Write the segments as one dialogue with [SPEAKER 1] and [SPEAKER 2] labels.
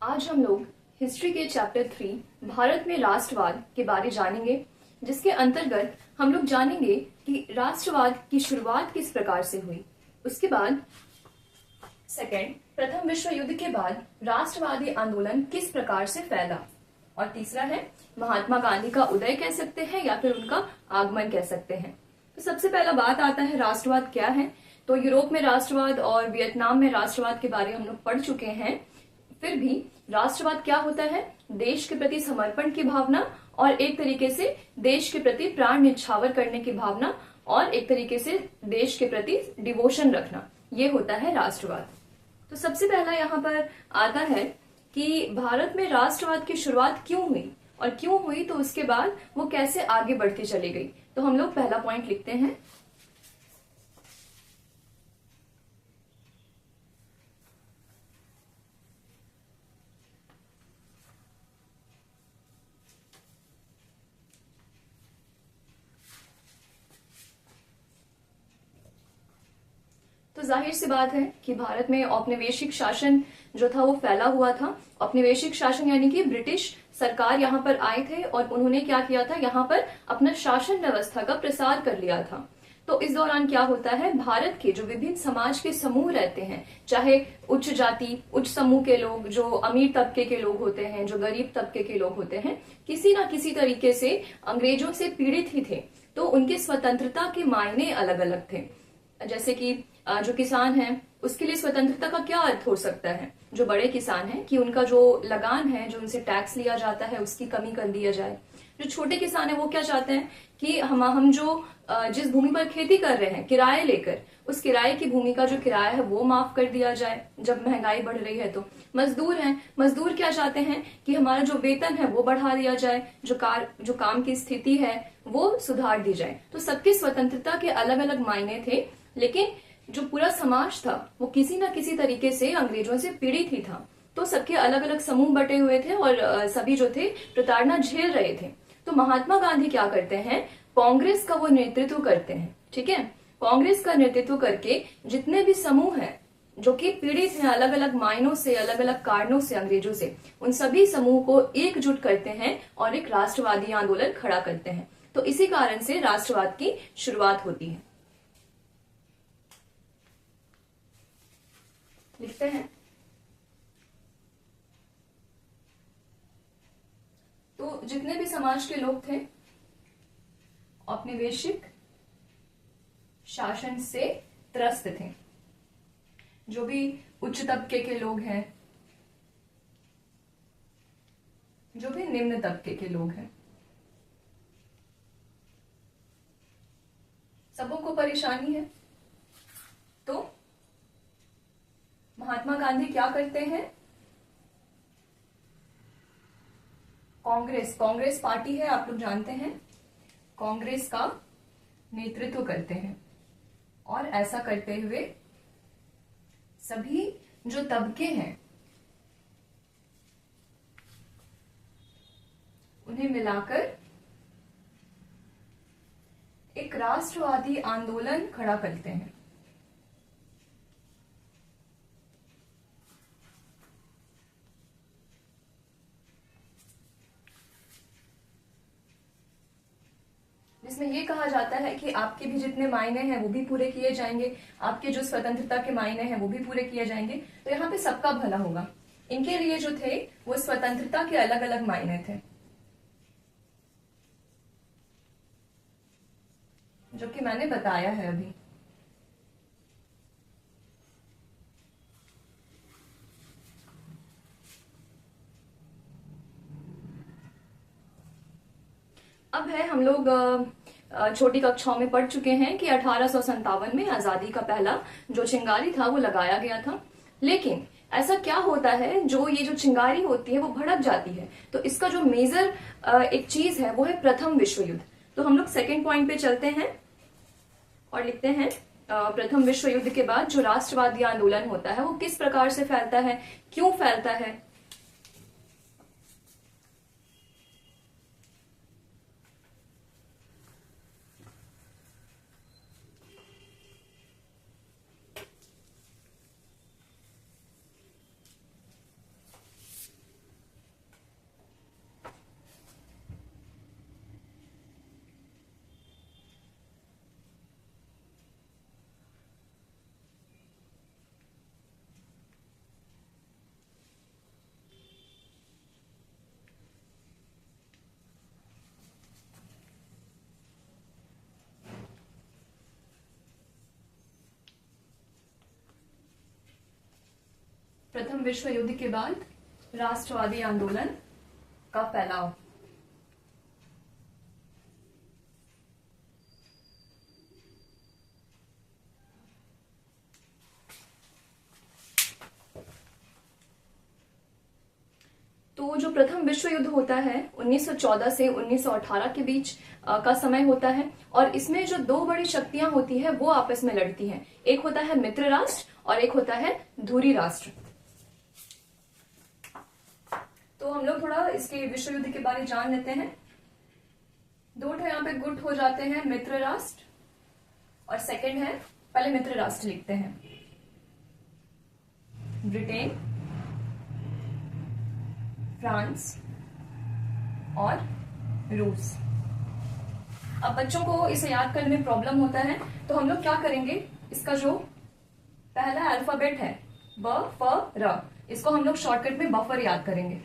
[SPEAKER 1] आज हम लोग हिस्ट्री के चैप्टर 3 भारत में राष्ट्रवाद के बारे जानेंगे, जिसके अंतर्गत हम लोग जानेंगे कि राष्ट्रवाद की शुरुआत किस प्रकार से हुई। उसके बाद सेकंड, प्रथम विश्व युद्ध के बाद राष्ट्रवादी आंदोलन किस प्रकार से फैला, और तीसरा है महात्मा गांधी का उदय कह सकते हैं या फिर उनका आगमन कह सकते हैं। तो सबसे पहला बात आता है राष्ट्रवाद क्या है। तो यूरोप में राष्ट्रवाद और वियतनाम में राष्ट्रवाद के बारे हम लोग पढ़ चुके हैं। फिर भी राष्ट्रवाद क्या होता है? देश के प्रति समर्पण की भावना और एक तरीके से देश के प्रति प्राण न्यौछावर करने की भावना और एक तरीके से देश के प्रति डिवोशन रखना, ये होता है राष्ट्रवाद। तो सबसे पहला यहाँ पर आता है कि भारत में राष्ट्रवाद की शुरुआत क्यों हुई, और क्यों हुई तो उसके बाद वो कैसे आगे बढ़ती चली गई। तो हम लोग पहला पॉइंट लिखते हैं। तो जाहिर सी बात है कि भारत में औपनिवेशिक शासन जो था वो फैला हुआ था। औपनिवेशिक शासन यानी कि ब्रिटिश सरकार यहाँ पर आए थे और उन्होंने क्या किया था, यहाँ पर अपना शासन व्यवस्था का प्रसार कर लिया था। तो इस दौरान क्या होता है, भारत के जो विभिन्न समाज के समूह रहते हैं, चाहे उच्च जाति उच्च समूह के लोग, जो अमीर तबके के लोग होते हैं, जो गरीब तबके के लोग होते हैं, किसी ना किसी तरीके से अंग्रेजों से पीड़ित ही थे। तो उनके स्वतंत्रता के मायने अलग अलग थे। जैसे कि जो किसान है उसके लिए स्वतंत्रता का क्या अर्थ हो सकता है, जो बड़े किसान हैं कि उनका जो लगान है, जो उनसे टैक्स लिया जाता है, उसकी कमी कर दिया जाए। जो छोटे किसान है वो क्या चाहते हैं कि हम जो जिस भूमि पर खेती कर रहे हैं किराए लेकर, उस किराए की भूमि का जो किराया है वो माफ कर दिया जाए जब महंगाई बढ़ रही है। तो मजदूर हैं, मजदूर क्या चाहते हैं कि हमारा जो वेतन है वो बढ़ा दिया जाए, जो काम की स्थिति है वो सुधार दी जाए। तो सबकी स्वतंत्रता के अलग अलग मायने थे, लेकिन जो पूरा समाज था वो किसी ना किसी तरीके से अंग्रेजों से पीड़ित ही था। तो सबके अलग अलग समूह बटे हुए थे और सभी जो थे प्रताड़ना झेल रहे थे। तो महात्मा गांधी क्या करते हैं, कांग्रेस का वो नेतृत्व करते हैं। ठीक है, कांग्रेस का नेतृत्व करके जितने भी समूह हैं जो कि पीड़ित हैं अलग अलग मायनों से, अलग अलग कारणों से अंग्रेजों से, उन सभी समूह को एकजुट करते हैं और एक राष्ट्रवादी आंदोलन खड़ा करते हैं। तो इसी कारण से राष्ट्रवाद की शुरुआत होती है। लिखते हैं। तो जितने भी समाज के लोग थे औपनिवेशिक शासन से त्रस्त थे। जो भी उच्च तबके के लोग हैं, जो भी निम्न तबके के लोग हैं, सबों को परेशानी है। तो महात्मा गांधी क्या करते हैं, कांग्रेस पार्टी है, आप लोग जानते हैं, कांग्रेस का नेतृत्व करते हैं। और ऐसा करते हुए सभी जो तबके हैं उन्हें मिलाकर एक राष्ट्रवादी आंदोलन खड़ा करते हैं। जिसमें ये कहा जाता है कि आपके भी जितने मायने हैं वो भी पूरे किए जाएंगे, आपके जो स्वतंत्रता के मायने हैं वो भी पूरे किए जाएंगे। तो यहाँ पे सबका भला होगा। इनके लिए जो थे वो स्वतंत्रता के अलग अलग मायने थे, जो कि मैंने बताया है अभी। अब है, हम लोग छोटी कक्षाओं में पढ़ चुके हैं कि 1857 में आजादी का पहला जो चिंगारी था वो लगाया गया था। लेकिन ऐसा क्या होता है, जो ये जो चिंगारी होती है वो भड़क जाती है। तो इसका जो मेजर एक चीज है वो है प्रथम विश्व युद्ध। तो हम लोग सेकेंड पॉइंट पे चलते हैं और लिखते हैं प्रथम विश्व युद्ध के बाद जो राष्ट्रवादी आंदोलन होता है वो किस प्रकार से फैलता है, क्यों फैलता है। प्रथम विश्व युद्ध के बाद राष्ट्रवादी आंदोलन का फैलाव। तो जो प्रथम विश्व युद्ध होता है 1914 से 1918 के बीच का समय होता है, और इसमें जो दो बड़ी शक्तियां होती है वो आपस में लड़ती हैं। एक होता है मित्र राष्ट्र और एक होता है धुरी राष्ट्र। तो हम लोग थोड़ा इसके विश्व युद्ध के बारे में जान लेते हैं। दो यहाँ पे गुट हो जाते हैं, मित्र राष्ट्र और सेकंड है, पहले मित्र राष्ट्र लिखते हैं, ब्रिटेन, फ्रांस और रूस। अब बच्चों को इसे याद करने में प्रॉब्लम होता है, तो हम लोग क्या करेंगे, इसका जो पहला अल्फाबेट है ब फ र, इसको हम लोग शॉर्टकट में बफर याद करेंगे।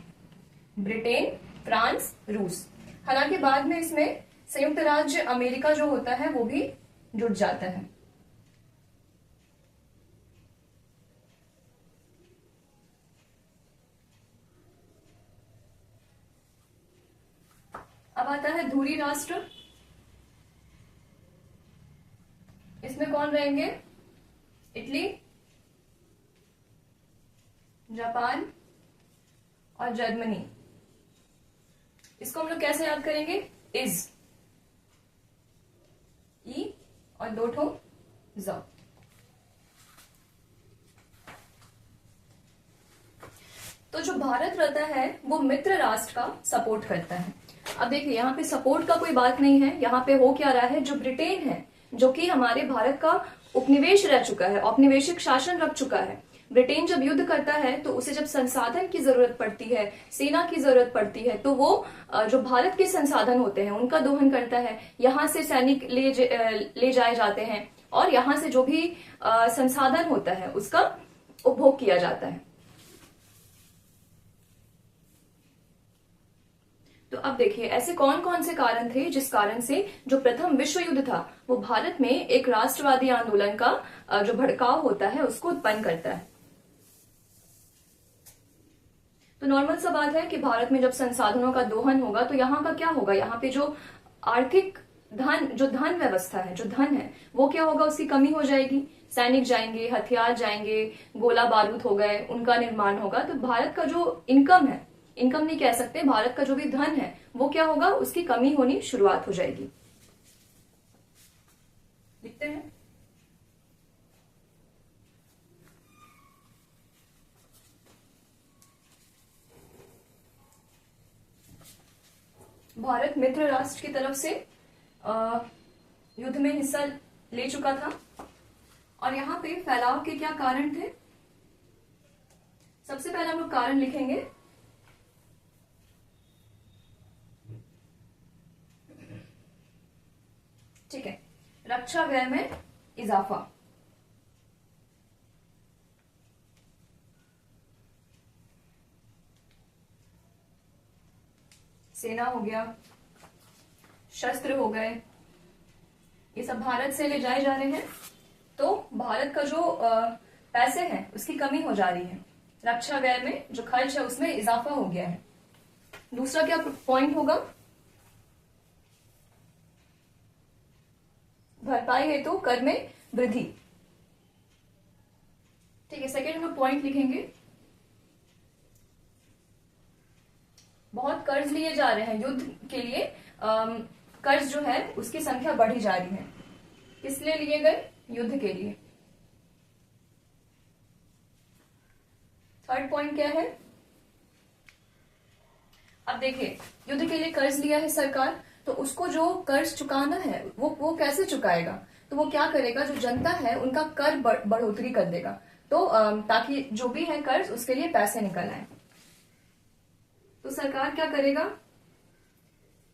[SPEAKER 1] ब्रिटेन, फ्रांस, रूस। हालांकि बाद में इसमें संयुक्त राज्य अमेरिका जो होता है वो भी जुड़ जाता है। अब आता है धुरी राष्ट्र। इसमें कौन रहेंगे, इटली, जापान और जर्मनी। इसको हम लोग कैसे याद करेंगे, इज, ई और दो ठो ज। तो जो भारत रहता है वो मित्र राष्ट्र का सपोर्ट करता है। अब देखिए यहाँ पे सपोर्ट का कोई बात नहीं है, यहाँ पे हो क्या रहा है, जो ब्रिटेन है जो कि हमारे भारत का उपनिवेश रह चुका है, औपनिवेशिक शासन रख चुका है, ब्रिटेन जब युद्ध करता है तो उसे जब संसाधन की जरूरत पड़ती है, सेना की जरूरत पड़ती है, तो वो जो भारत के संसाधन होते हैं उनका दोहन करता है। यहाँ से सैनिक ले जाए जाते हैं और यहाँ से जो भी संसाधन होता है उसका उपभोग किया जाता है। तो अब देखिए ऐसे कौन कौन से कारण थे जिस कारण से जो प्रथम विश्व युद्ध था वो भारत में एक राष्ट्रवादी आंदोलन का जो भड़काव होता है उसको उत्पन्न करता है। तो नॉर्मल सा बात है कि भारत में जब संसाधनों का दोहन होगा तो यहाँ का क्या होगा, यहाँ पे जो आर्थिक धन व्यवस्था है, जो धन है वो क्या होगा, उसकी कमी हो जाएगी। सैनिक जाएंगे, हथियार जाएंगे, गोला बारूद हो गए, उनका निर्माण होगा। तो भारत का जो इनकम है, इनकम नहीं कह सकते, भारत का जो भी धन है वो क्या होगा, उसकी कमी होनी शुरुआत हो जाएगी। लिखते हैं, भारत मित्र राष्ट्र की तरफ से युद्ध में हिस्सा ले चुका था। और यहाँ पे फैलाव के क्या कारण थे, सबसे पहले हम लोग कारण लिखेंगे, ठीक है, रक्षा व्यय में इजाफा। सेना हो गया, शस्त्र हो गए, ये सब भारत से ले जाए जा रहे हैं, तो भारत का जो पैसे हैं उसकी कमी हो जा रही है। रक्षा व्यय में जो खर्च है उसमें इजाफा हो गया है। दूसरा क्या पॉइंट होगा, भरपाई हेतु तो कर में वृद्धि। ठीक है, सेकेंड हम पॉइंट लिखेंगे, बहुत कर्ज लिए जा रहे हैं युद्ध के लिए, कर्ज जो है उसकी संख्या बढ़ी जा रही है। किस लिए लिए गए, युद्ध के लिए। थर्ड पॉइंट क्या है, अब देखिए युद्ध के लिए कर्ज लिया है सरकार, तो उसको जो कर्ज चुकाना है वो कैसे चुकाएगा, तो वो क्या करेगा, जो जनता है उनका कर बढ़ोतरी कर देगा, तो ताकि जो भी है कर्ज उसके लिए पैसे निकल आए। तो सरकार क्या करेगा,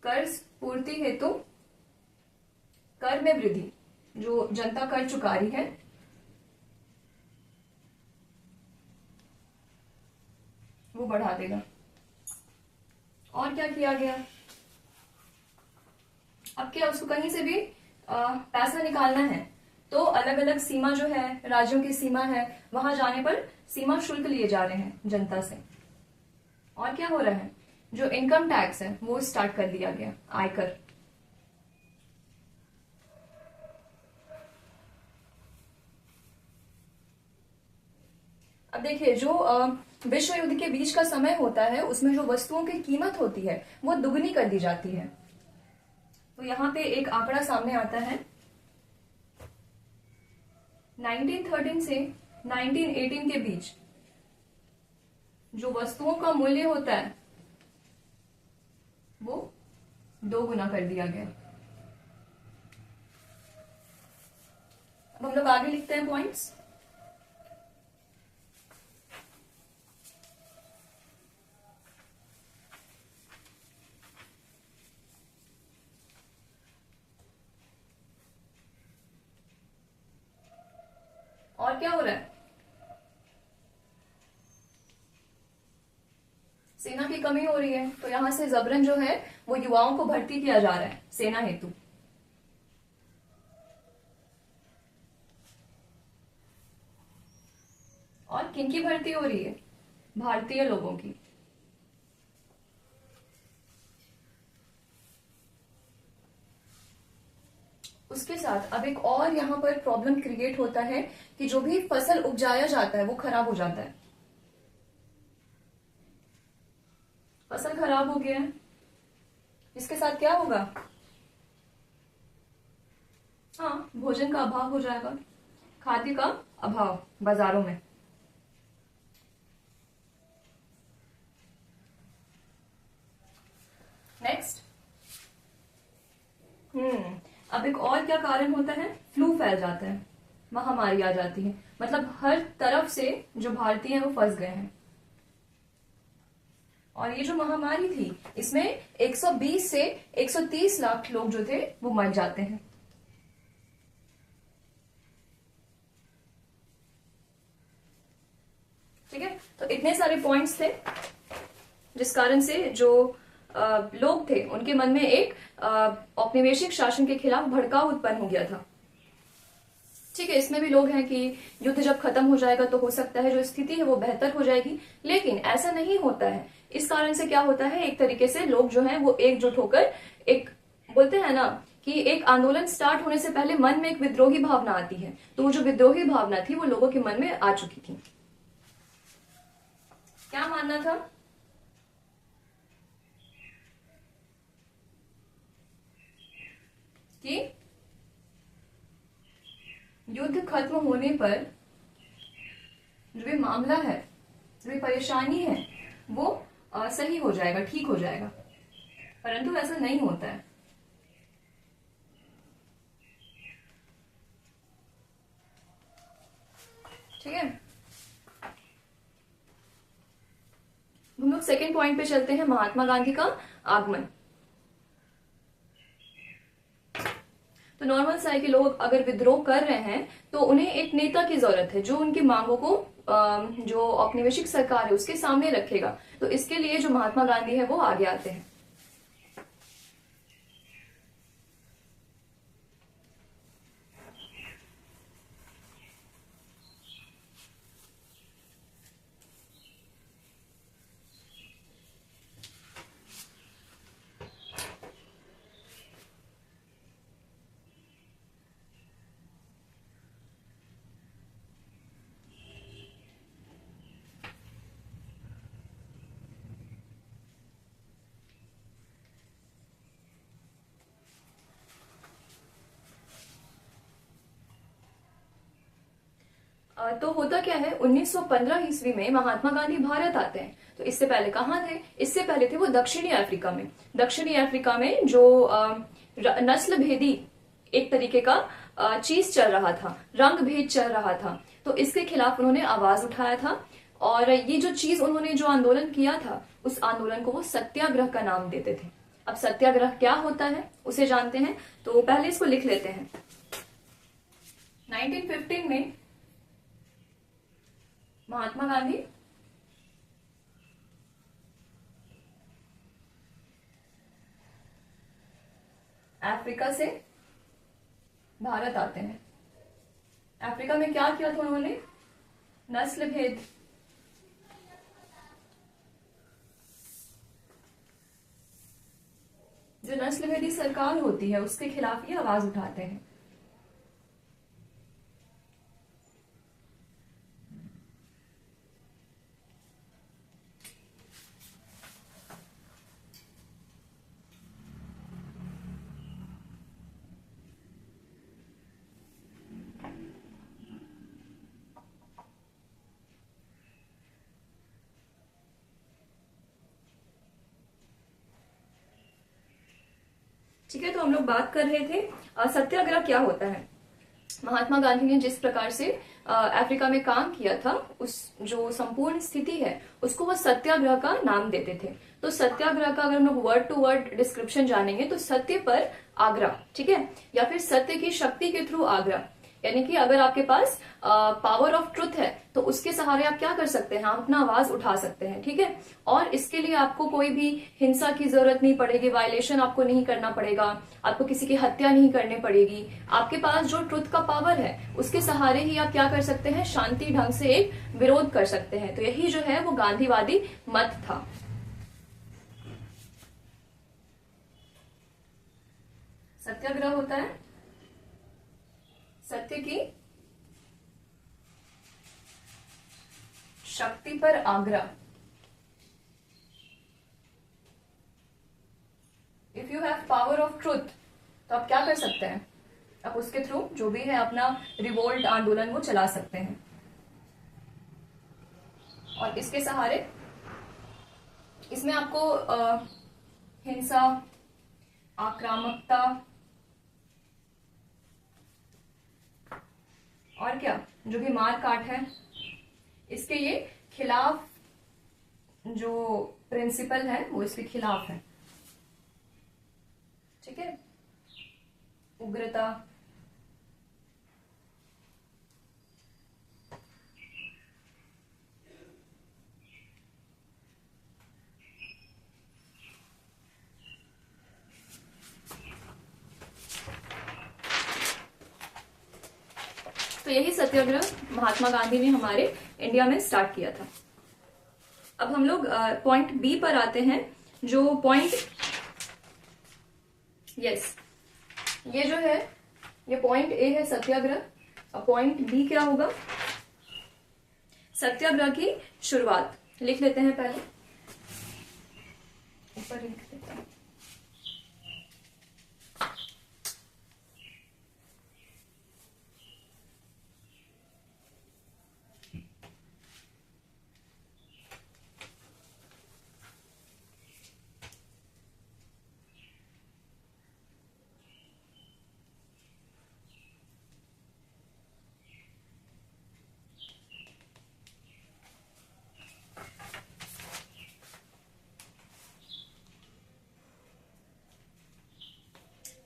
[SPEAKER 1] कर्ज पूर्ति हेतु कर में वृद्धि, जो जनता कर चुका रही है वो बढ़ा देगा। और क्या किया गया, अब क्या उसको कहीं से भी पैसा निकालना है तो अलग अलग सीमा जो है, राज्यों की सीमा है, वहां जाने पर सीमा शुल्क लिए जा रहे हैं जनता से। और क्या हो रहा है, जो इनकम टैक्स है वो स्टार्ट कर दिया गया, आयकर। अब देखिए, जो विश्व युद्ध के बीच का समय होता है उसमें जो वस्तुओं की कीमत होती है वो दुगनी कर दी जाती है। तो यहां पे एक आंकड़ा सामने आता है, 1913 से 1918 के बीच जो वस्तुओं का मूल्य होता है वो 2 गुना कर दिया गया। अब हम लोग आगे लिखते हैं पॉइंट्स। और क्या हो रहा है, सेना की कमी हो रही है, तो यहां से जबरन जो है वो युवाओं को भर्ती किया जा रहा है सेना हेतु। और किनकी भर्ती हो रही है, भारतीय लोगों की। उसके साथ अब एक और यहां पर प्रॉब्लम क्रिएट होता है कि जो भी फसल उपजाया जाता है वो खराब हो जाता है। फसल खराब हो गया है, इसके साथ क्या होगा, हाँ, भोजन का अभाव हो जाएगा, खाद्य का अभाव बाजारों में। नेक्स्ट, अब एक और क्या कारण होता है, फ्लू फैल जाता है, महामारी आ जाती है, मतलब हर तरफ से जो भारतीय हैं वो फंस गए हैं। और ये जो महामारी थी इसमें 120 से 130 लाख लोग जो थे वो मर जाते हैं। ठीक है, तो इतने सारे पॉइंट्स थे जिस कारण से जो लोग थे उनके मन में एक औपनिवेशिक शासन के खिलाफ भड़काव उत्पन्न हो गया था। ठीक है, इसमें भी लोग हैं कि युद्ध जब खत्म हो जाएगा तो हो सकता है जो स्थिति है वो बेहतर हो जाएगी, लेकिन ऐसा नहीं होता है। इस कारण से क्या होता है, एक तरीके से लोग जो हैं वो एकजुट होकर, एक बोलते हैं ना कि एक आंदोलन स्टार्ट होने से पहले मन में एक विद्रोही भावना आती है, तो वो जो विद्रोही भावना थी वो लोगों के मन में आ चुकी थी। क्या मानना था, कि युद्ध खत्म होने पर जो भी मामला है, जो भी परेशानी है वो सही हो जाएगा, ठीक हो जाएगा, परंतु ऐसा नहीं होता है। ठीक है, हम लोग सेकेंड पॉइंट पे चलते हैं, महात्मा गांधी का आगमन। तो नॉर्मल सा है कि लोग अगर विद्रोह कर रहे हैं तो उन्हें एक नेता की जरूरत है जो उनकी मांगों को जो औपनिवेशिक सरकार है उसके सामने रखेगा। तो इसके लिए जो महात्मा गांधी है वो आगे आते हैं। तो होता क्या है, 1915 ईस्वी में महात्मा गांधी भारत आते हैं। तो इससे पहले कहाँ थे, इससे पहले थे वो दक्षिणी अफ्रीका में। दक्षिणी अफ्रीका में जो नस्ल भेदी एक तरीके का चीज चल रहा था, रंग भेद चल रहा था, तो इसके खिलाफ उन्होंने आवाज उठाया था। और ये जो चीज उन्होंने जो आंदोलन किया था उस आंदोलन को वो सत्याग्रह का नाम देते थे। अब सत्याग्रह क्या होता है उसे जानते हैं, तो पहले इसको लिख लेते हैं। 1915 में महात्मा गांधी अफ्रीका से भारत आते हैं। अफ्रीका में क्या किया था उन्होंने? नस्ल भेद। जो नस्ल भेदी सरकार होती है उसके खिलाफ ये आवाज उठाते हैं। ठीक है, तो हम लोग बात कर रहे थे सत्याग्रह क्या होता है। महात्मा गांधी ने जिस प्रकार से अफ्रीका में काम किया था, उस जो संपूर्ण स्थिति है उसको वो सत्याग्रह का नाम देते थे। तो सत्याग्रह का अगर हम लोग वर्ड टू वर्ड डिस्क्रिप्शन जानेंगे तो सत्य पर आग्रह, ठीक है, या फिर सत्य की शक्ति के थ्रू आग्रह। यानी कि अगर आपके पास पावर ऑफ ट्रुथ है तो उसके सहारे आप क्या कर सकते हैं, आप अपना आवाज उठा सकते हैं, ठीक है। और इसके लिए आपको कोई भी हिंसा की जरूरत नहीं पड़ेगी, वायलेशन आपको नहीं करना पड़ेगा, आपको किसी की हत्या नहीं करनी पड़ेगी। आपके पास जो ट्रुथ का पावर है उसके सहारे ही आप क्या कर सकते हैं, शांति ढंग से एक विरोध कर सकते हैं। तो यही जो है वो गांधीवादी मत था। सत्याग्रह होता है सत्य की शक्ति पर आग्रह। If you have power of truth तो आप क्या कर सकते हैं, आप उसके थ्रू जो भी है अपना रिवोल्ट आंदोलन वो चला सकते हैं। और इसके सहारे इसमें आपको हिंसा, आक्रामकता और क्या जो भी मार काट है इसके ये खिलाफ जो प्रिंसिपल है वो इसके खिलाफ है, ठीक है। उग्रता, तो यही सत्याग्रह महात्मा गांधी ने हमारे इंडिया में स्टार्ट किया था। अब हम लोग पॉइंट बी पर आते हैं। जो पॉइंट ये जो है ये पॉइंट ए है सत्याग्रह, और पॉइंट बी क्या होगा, सत्याग्रह की शुरुआत। लिख लेते हैं पहले, ऊपर लिख लेते हैं।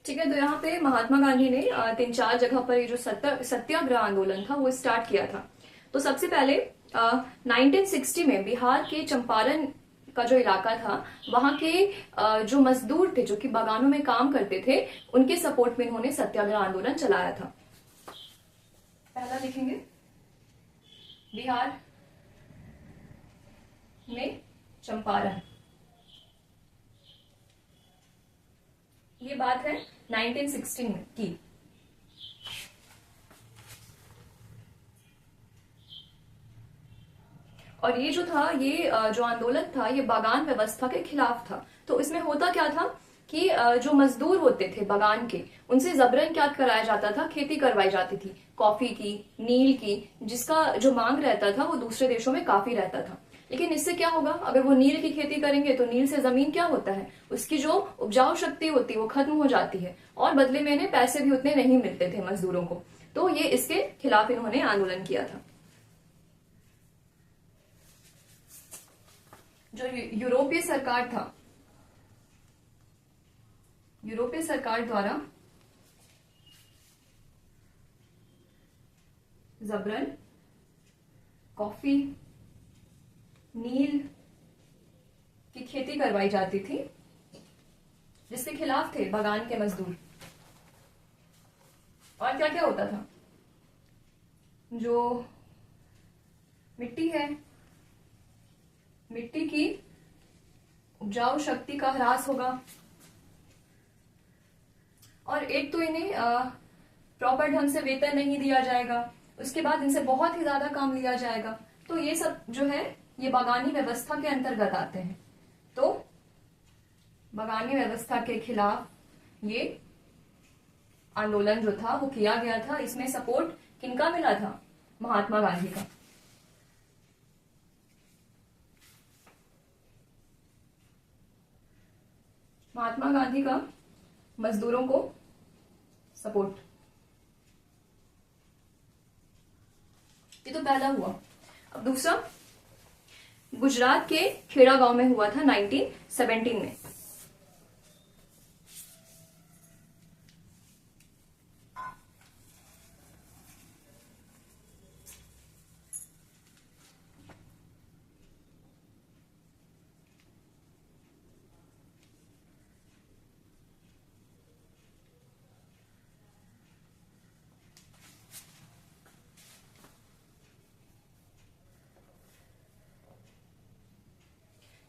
[SPEAKER 1] ठीक है, तो यहाँ पे महात्मा गांधी ने 3-4 जगह पर ये जो सत्याग्रह आंदोलन था वो स्टार्ट किया था। तो सबसे पहले 1960 में बिहार के चंपारण का जो इलाका था वहां के जो मजदूर थे जो कि बागानों में काम करते थे, उनके सपोर्ट में इन्होंने सत्याग्रह आंदोलन चलाया था। पहला लिखेंगे बिहार में चंपारण, ये बात है 1916 की। और ये जो था ये जो आंदोलन था ये बागान व्यवस्था के खिलाफ था। तो इसमें होता क्या था कि जो मजदूर होते थे बागान के, उनसे जबरन क्या कराया जाता था, खेती करवाई जाती थी, कॉफी की, नील की, जिसका जो मांग रहता था वो दूसरे देशों में काफी रहता था। लेकिन इससे क्या होगा, अगर वो नील की खेती करेंगे तो नील से जमीन क्या होता है, उसकी जो उपजाऊ शक्ति होती है वो खत्म हो जाती है, और बदले में इन्हें पैसे भी उतने नहीं मिलते थे मजदूरों को। तो ये इसके खिलाफ इन्होंने आंदोलन किया था। जो यूरोपीय सरकार था, यूरोपीय सरकार द्वारा जबरन कॉफी, नील की खेती करवाई जाती थी, जिसके खिलाफ थे बागान के मजदूर। और क्या क्या होता था, जो मिट्टी है, मिट्टी की उपजाऊ शक्ति का ह्रास होगा, और एक तो इन्हें प्रॉपर ढंग से वेतन नहीं दिया जाएगा, उसके बाद इनसे बहुत ही ज्यादा काम लिया जाएगा। तो ये सब जो है ये बागानी व्यवस्था के अंतर्गत आते हैं। तो बागानी व्यवस्था के खिलाफ ये आंदोलन जो था वो किया गया था। इसमें सपोर्ट किनका मिला था? महात्मा गांधी का। महात्मा गांधी का मजदूरों को सपोर्ट। ये तो पहला हुआ। अब दूसरा गुजरात के खेड़ा गांव में हुआ था 1917 में।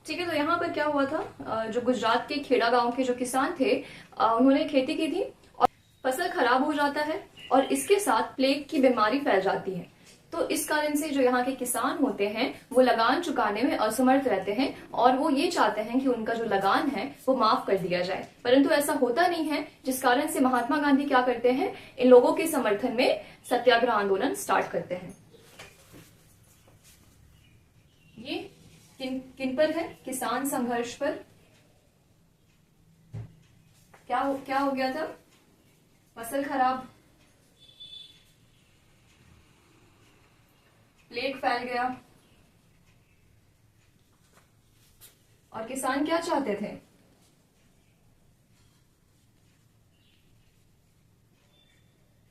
[SPEAKER 1] ठीक है, तो यहाँ पर क्या हुआ था, जो गुजरात के खेड़ा गांव के जो किसान थे उन्होंने खेती की थी और फसल खराब हो जाता है और इसके साथ प्लेग की बीमारी फैल जाती है। तो इस कारण से जो यहाँ के किसान होते हैं वो लगान चुकाने में असमर्थ रहते हैं और वो ये चाहते हैं कि उनका जो लगान है वो माफ कर दिया जाए, परंतु ऐसा होता नहीं है, जिस कारण से महात्मा गांधी क्या करते हैं, इन लोगों के समर्थन में सत्याग्रह आंदोलन स्टार्ट करते हैं। ये किन पर है? किसान संघर्ष पर। क्या हो गया था? फसल खराब, प्लेग फैल गया, और किसान क्या चाहते थे?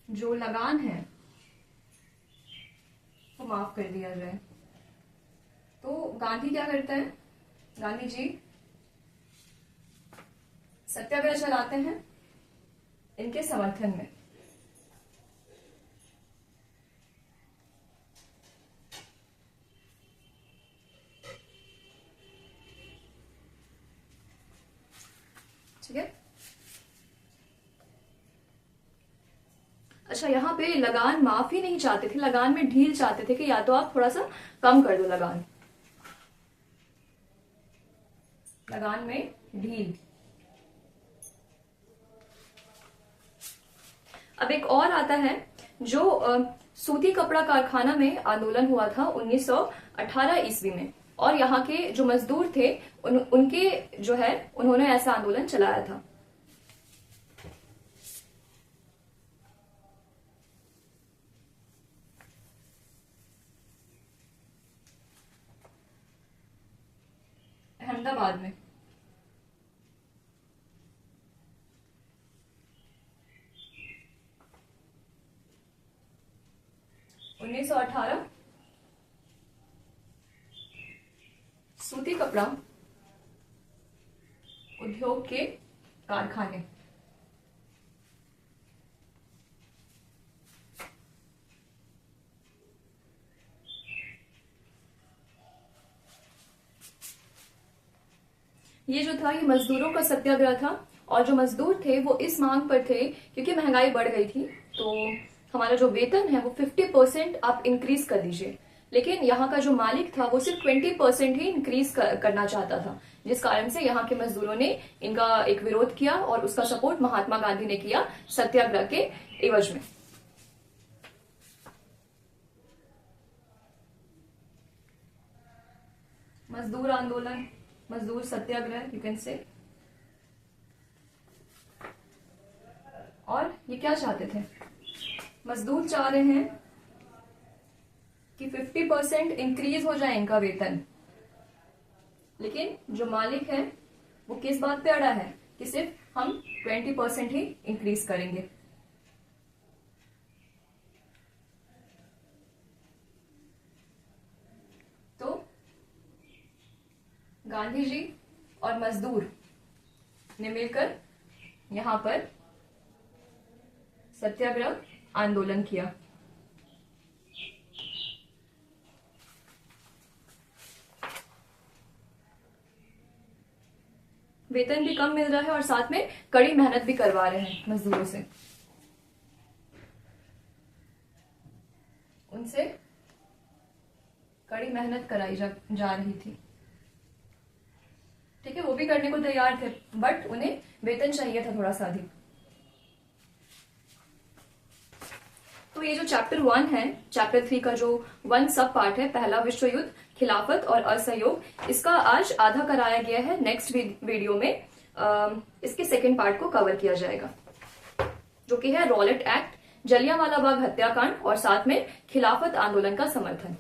[SPEAKER 1] जो लगान है वो माफ कर दिया जाए। तो गांधी क्या करते हैं? गांधी जी सत्याग्रह चलाते हैं इनके समर्थन में। ठीक है, अच्छा यहाँ पे लगान माफ ही नहीं चाहते थे, लगान में ढील चाहते थे कि या तो आप थोड़ा सा कम कर दो लगान में ढील। अब एक और आता है जो सूती कपड़ा कारखाना में आंदोलन हुआ था 1918 ईस्वी में, और यहाँ के जो मजदूर थे उनके जो है उन्होंने ऐसा आंदोलन चलाया था। अहमदाबाद में। उन्नीस सौ 18 सूती कपड़ा उद्योग के कारखाने। ये जो था ये मजदूरों का सत्याग्रह था, और जो मजदूर थे वो इस मांग पर थे क्योंकि महंगाई बढ़ गई थी, तो हमारा जो वेतन है वो 50% आप इंक्रीज कर दीजिए। लेकिन यहाँ का जो मालिक था वो सिर्फ 20% ही इंक्रीज करना चाहता था, जिस कारण से यहाँ के मजदूरों ने इनका एक विरोध किया और उसका सपोर्ट महात्मा गांधी ने किया सत्याग्रह के एवज में। मजदूर आंदोलन, मजदूर सत्याग्रह यू कैन से। और ये क्या चाहते थे? मजदूर चाह रहे हैं कि 50% इंक्रीज हो जाए इनका वेतन, लेकिन जो मालिक है वो किस बात पे अड़ा है कि सिर्फ हम 20% ही इंक्रीज करेंगे। तो गांधी जी और मजदूर ने मिलकर यहां पर सत्याग्रह आंदोलन किया। वेतन भी कम मिल रहा है और साथ में कड़ी मेहनत भी करवा रहे हैं मजदूरों से, उनसे कड़ी मेहनत कराई जा रही थी। ठीक है, वो भी करने को तैयार थे, बट उन्हें वेतन चाहिए था थोड़ा सा अधिक। तो ये जो चैप्टर 1 है, चैप्टर 3 का जो 1 सब पार्ट है, पहला विश्व युद्ध, खिलाफत और असहयोग, इसका आज आधा कराया गया है। नेक्स्ट वीडियो में इसके सेकेंड पार्ट को कवर किया जाएगा, जो कि है रॉलेट एक्ट, जलियांवाला बाग हत्याकांड और साथ में खिलाफत आंदोलन का समर्थन।